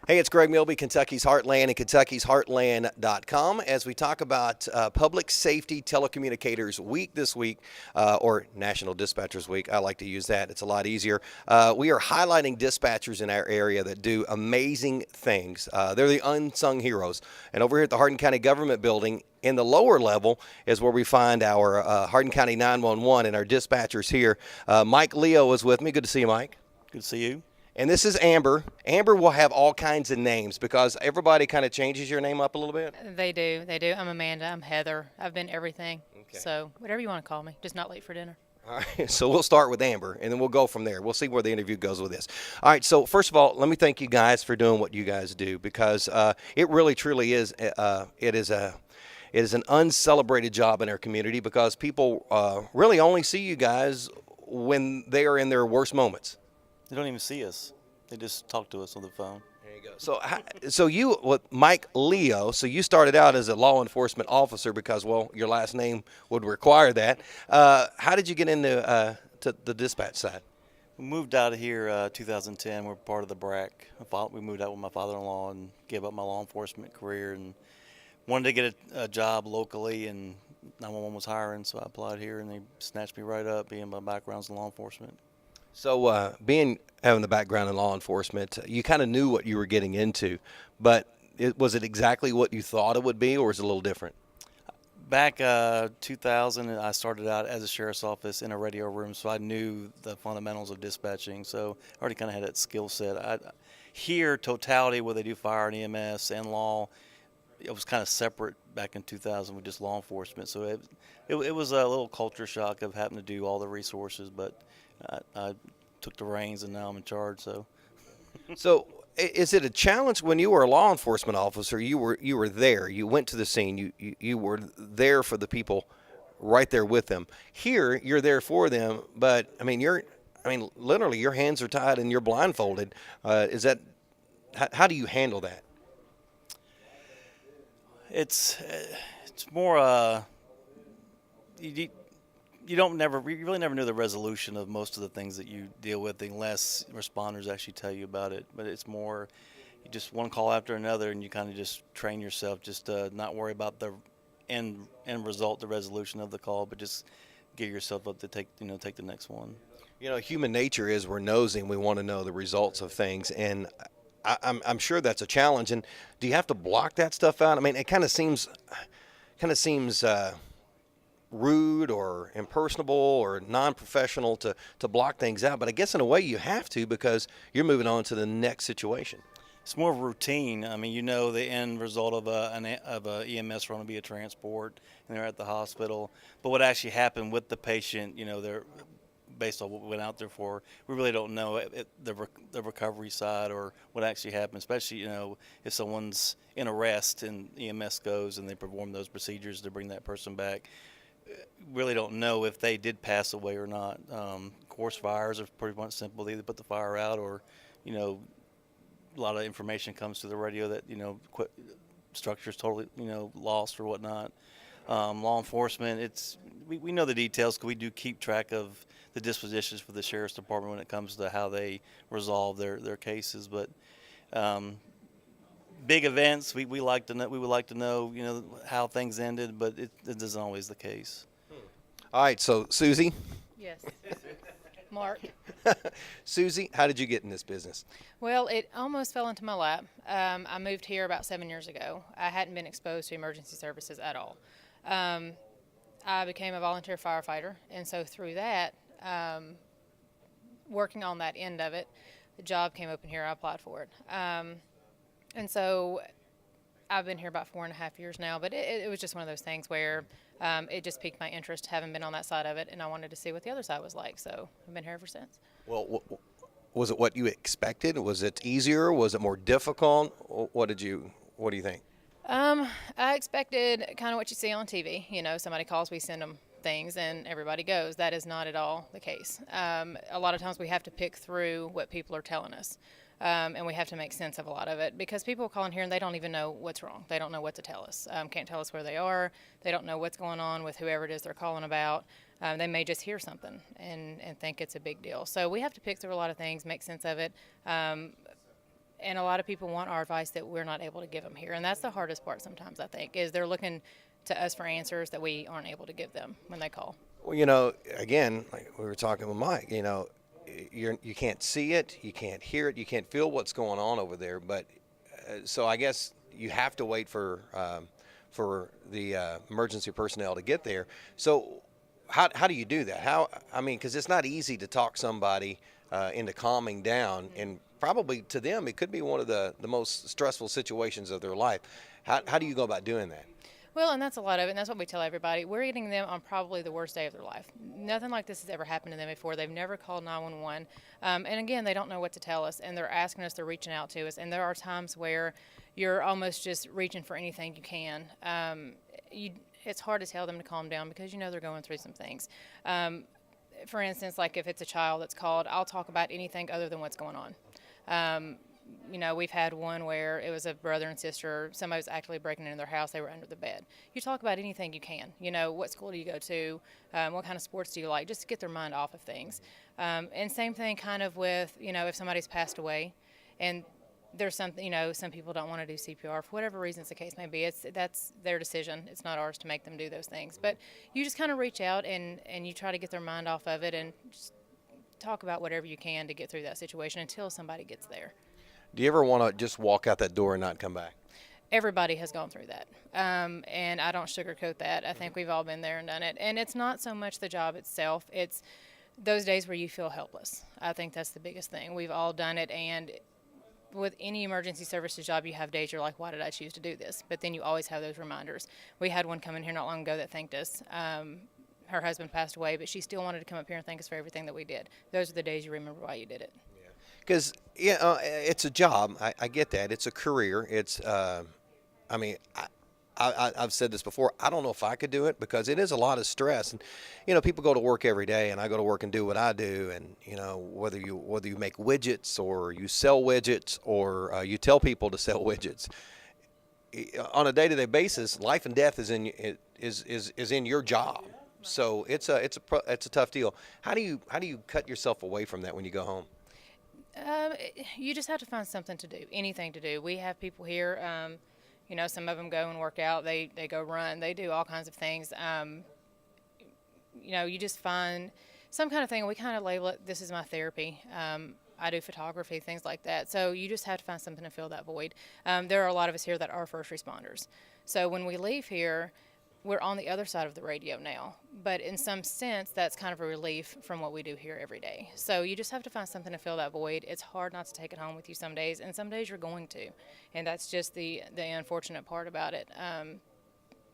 Hey, it's Greg Milby, Kentucky's Heartland and Kentucky's Heartland.com as we talk about Public Safety Telecommunicators Week this week, or National Dispatchers Week. I like to use that. It's a lot easier. We are highlighting dispatchers in our area that do amazing things. They're the unsung heroes. And over here at the Hardin County Government Building, in the lower level is where we find our Hardin County 911 and our dispatchers here. Mike Leo is with me. Good to see you, Mike. Good to see you. And this is Amber. Amber will have all kinds of names because everybody kind of changes your name up a little bit. They do. I'm Amanda. I'm Heather. I've been everything. Okay. So whatever you want to call me, just not late for dinner. All right, so we'll start with Amber, and then we'll go from there. We'll see where the interview goes with this. All right, so first of all, let me thank you guys for doing what you guys do because it really, truly is. It is an uncelebrated job in our community because people really only see you guys when they are in their worst moments. They don't even see us. They just talk to us on the phone. There you go. So you, with Mike Leo, so you started out as a law enforcement officer because, well, your last name would require that. How did you get into to the dispatch side? We moved out of here 2010. We're part of the BRAC. We moved out with my father-in-law and gave up my law enforcement career and wanted to get a job locally, and 911 was hiring, so I applied here, and they snatched me right up, being my background's in law enforcement. So having the background in law enforcement, you kind of knew what you were getting into, but was it exactly what you thought it would be, or is it a little different? Back 2000, I started out as a sheriff's office in a radio room, so I knew the fundamentals of dispatching, so I already kind of had that skill set. Here, totality, where they do fire and EMS and law, it was kind of separate back in 2000 with just law enforcement, so it was a little culture shock of having to do all the resources, but I took the reins and now I'm in charge. So is it a challenge when you were a law enforcement officer? You were there. You went to the scene. You were there for the people, right there with them. Here you're there for them, but literally your hands are tied and you're blindfolded. How do you handle that? It's more you really never know the resolution of most of the things that you deal with unless responders actually tell you about it. But it's more, you just one call after another, and you kind of just train yourself just to not worry about the end result, the resolution of the call, but just get yourself up to take the next one. Human nature is we're nosy and we want to know the results of things, and I'm sure that's a challenge. And do you have to block that stuff out? I mean, it kind of seems rude or impersonable or non-professional to block things out, but I guess in a way you have to because you're moving on to the next situation. It's more routine. I mean, the end result of a EMS run will be a transport, and they're at the hospital. But what actually happened with the patient, they're based on what we went out there for. We really don't know the recovery side or what actually happened, especially if someone's in arrest and EMS goes and they perform those procedures to bring that person back. Really don't know if they did pass away or not. Of course, fires are pretty much simple. They either put the fire out or, a lot of information comes to the radio that, structure's totally, lost or whatnot. Law enforcement, we know the details because we do keep track of the dispositions for the sheriff's department when it comes to how they resolve their cases. But big events, we would like to know, how things ended, but it isn't always the case. All right, so Susie. Yes. Mark. Susie, how did you get in this business? Well, it almost fell into my lap. I moved here about 7 years ago. I hadn't been exposed to emergency services at all. I became a volunteer firefighter, and so through that, working on that end of it, the job came open here. I applied for it. And so I've been here about 4.5 years now, but it was just one of those things where it just piqued my interest, having been on that side of it, and I wanted to see what the other side was like, so I've been here ever since. Well, was it what you expected? Was it easier? Was it more difficult? What do you think? I expected kind of what you see on TV. Somebody calls, we send them things, and everybody goes. That is not at all the case. A lot of times we have to pick through what people are telling us. And we have to make sense of a lot of it because people call in here and they don't even know what's wrong. They don't know what to tell us. Can't tell us where they are. They don't know what's going on with whoever it is they're calling about. They may just hear something and think it's a big deal. So we have to pick through a lot of things, make sense of it. And a lot of people want our advice that we're not able to give them here. And that's the hardest part sometimes, I think, is they're looking to us for answers that we aren't able to give them when they call. Well, again, like we were talking with Mike, you can't see it, you can't hear it, you can't feel what's going on over there. But so I guess you have to wait for the emergency personnel to get there. So how do you do that? Because it's not easy to talk somebody into calming down, and probably to them it could be one of the most stressful situations of their life. How do you go about doing that? Well, and that's a lot of it, and that's what we tell everybody. We're getting them on probably the worst day of their life. Nothing like this has ever happened to them before. They've never called 911. And again, they don't know what to tell us, and they're asking us, they're reaching out to us. And there are times where you're almost just reaching for anything you can. It's hard to tell them to calm down because they're going through some things. For instance, like if it's a child that's called, I'll talk about anything other than what's going on. We've had one where it was a brother and sister. Somebody was actually breaking into their house. They were under the bed. You talk about anything you can. What school do you go to? What kind of sports do you like? Just to get their mind off of things. And same thing kind of with, if somebody's passed away and there's something, some people don't want to do CPR for whatever reasons the case may be. That's their decision. It's not ours to make them do those things. But you just kind of reach out and you try to get their mind off of it and just talk about whatever you can to get through that situation until somebody gets there. Do you ever want to just walk out that door and not come back? Everybody has gone through that, and I don't sugarcoat that. I think we've all been there and done it. And it's not so much the job itself. It's those days where you feel helpless. I think that's the biggest thing. We've all done it, and with any emergency services job, you have days you're like, why did I choose to do this? But then you always have those reminders. We had one come in here not long ago that thanked us. Her husband passed away, but she still wanted to come up here and thank us for everything that we did. Those are the days you remember why you did it. Because it's a job. I get that. It's a career. It's I've said this before. I don't know if I could do it because it is a lot of stress. And people go to work every day, and I go to work and do what I do. And whether you make widgets or you sell widgets or you tell people to sell widgets, on a day-to-day basis, life and death is in your job. So it's a tough deal. How do you cut yourself away from that when you go home? You just have to find something to do, anything to do. We have people here, some of them go and work out, they go run, they do all kinds of things. You just find some kind of thing. We kind of label it, this is my therapy. I do photography, things like that. So you just have to find something to fill that void. There are a lot of us here that are first responders. So when we leave here, we're on the other side of the radio now, but in some sense, that's kind of a relief from what we do here every day. So you just have to find something to fill that void. It's hard not to take it home with you some days, and some days you're going to, and that's just the unfortunate part about it.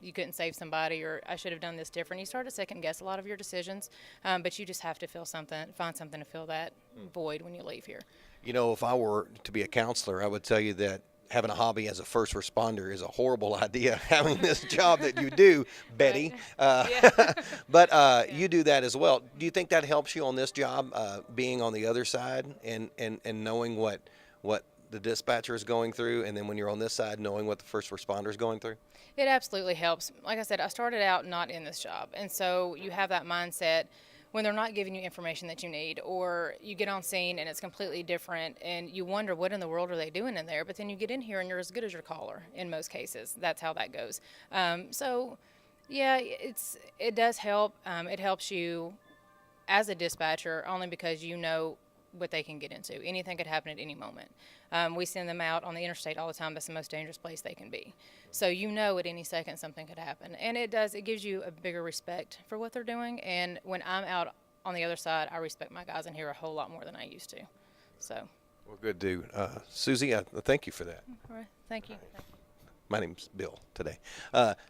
You couldn't save somebody, or I should have done this different. You start to second guess a lot of your decisions, but you just have to find something to fill that void when you leave here. If I were to be a counselor, I would tell you that having a hobby as a first responder is a horrible idea. Having this job that you do, Betty, but you do that as well. Do you think that helps you on this job, being on the other side and knowing what the dispatcher is going through, and then when you're on this side, knowing what the first responder is going through? It absolutely helps. Like I said, I started out not in this job, and so you have that mindset when they're not giving you information that you need, or you get on scene and it's completely different and you wonder what in the world are they doing in there, but then you get in here and you're as good as your caller in most cases. That's how that goes. So yeah, it does help. It helps you as a dispatcher only because you know what they can get into. Anything could happen at any moment. We send them out on the interstate all the time. That's the most dangerous place they can be. So at any second something could happen. And it gives you a bigger respect for what they're doing. And when I'm out on the other side, I respect my guys in here a whole lot more than I used to. So. Well, good, dude. Susie, thank you for that. All right. Thank you. My name's Bill today.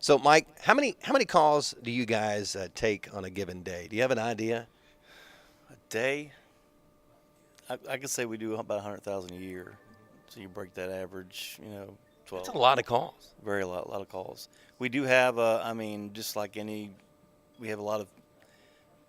So, Mike, how many calls do you guys take on a given day? Do you have an idea? A day? I could say we do about 100,000 a year. So you break that average, 12. That's a lot of calls. Very a lot of calls. We do have, just like we have a lot of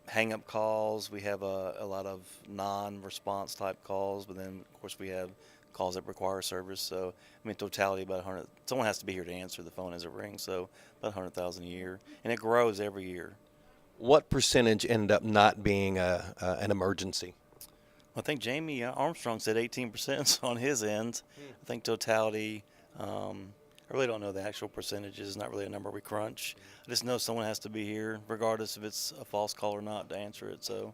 hang-up calls. We have a lot of non-response type calls, but then, of course, we have calls that require service. So, totality about 100. Someone has to be here to answer the phone as it rings, so about 100,000 a year. And it grows every year. What percentage end up not being an emergency? I think Jamie Armstrong said 18% on his end. I think totality, I really don't know the actual percentages. It's not really a number we crunch. I just know someone has to be here, regardless if it's a false call or not, to answer it. So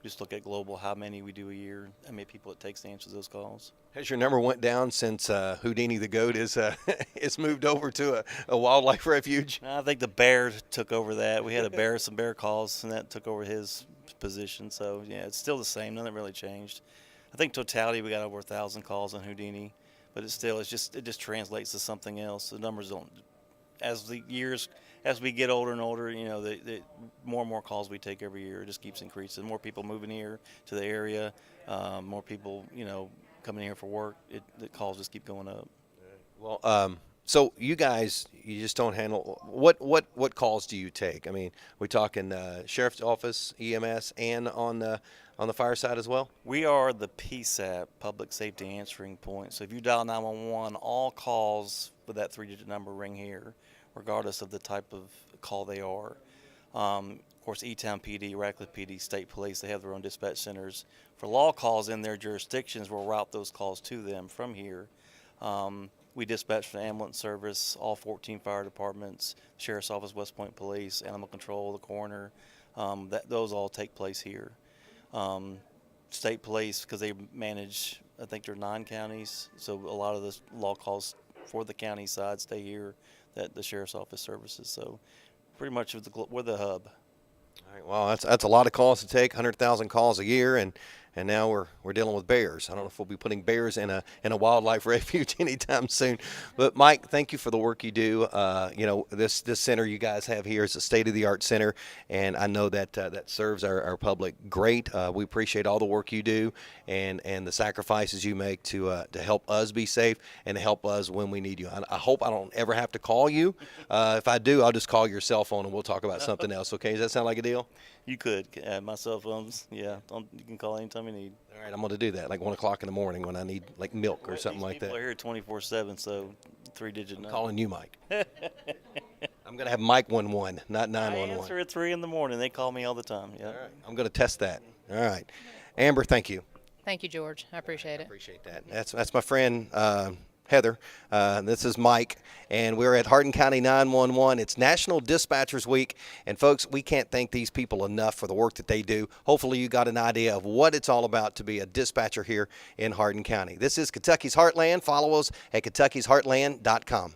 we just look at global, how many we do a year, how many people it takes to answer those calls. Has your number went down since Houdini the goat is moved over to a wildlife refuge? I think the bear took over that. We had some bear calls, and that took over his position. So yeah, it's still the same. Nothing really changed. I think totality we got over 1,000 calls on Houdini, but it just translates to something else. The numbers don't. As we get older and older, the more and more calls we take every year. It just keeps increasing. More people moving here to the area, more people coming here for work. The calls just keep going up. Well, so you guys, you just don't handle what calls do you take? I mean, we talking sheriff's office, EMS, and on the fire side as well. We are the PSAP, Public Safety Answering Point. So if you dial 911, all calls with that 3-digit number ring here, regardless of the type of call they are. Of course, E-Town PD, Radcliffe PD, State Police, they have their own dispatch centers. For law calls in their jurisdictions, we'll route those calls to them from here. We dispatch for the ambulance service, all 14 fire departments, Sheriff's Office, West Point Police, Animal Control, the coroner. Those all take place here. State Police, because they manage, I think there are 9 counties, so a lot of the law calls for the county side stay here, that the Sheriff's Office services. So pretty much we're the hub. All right, well, that's a lot of calls to take, 100,000 calls a year, and now we're dealing with bears. I don't know if we'll be putting bears in a wildlife refuge anytime soon. But Mike, thank you for the work you do. This center you guys have here is a state-of-the-art center, and I know that that serves our public great. We appreciate all the work you do and the sacrifices you make to help us be safe and to help us when we need you. I hope I don't ever have to call you. If I do, I'll just call your cell phone and we'll talk about something else. Okay? Does that sound like a deal? You could. My cell phone's, yeah. You can call anytime you need. All right, I'm going to do that, like 1 o'clock in the morning when I need like milk or something like that. People are here 24/7, so 3-digit number. I'm calling you Mike. I'm going to have Mike 11, not 911. I answer at 3 in the morning. They call me all the time. Yeah. All right, I'm going to test that. All right, Amber, thank you. Thank you, George. I appreciate it. Appreciate that. That's my friend Heather. This is Mike, and we're at Hardin County 911. It's National Dispatchers Week, and folks, we can't thank these people enough for the work that they do. Hopefully you got an idea of what it's all about to be a dispatcher here in Hardin County. This is Kentucky's Heartland. Follow us at Kentucky'sHeartland.com.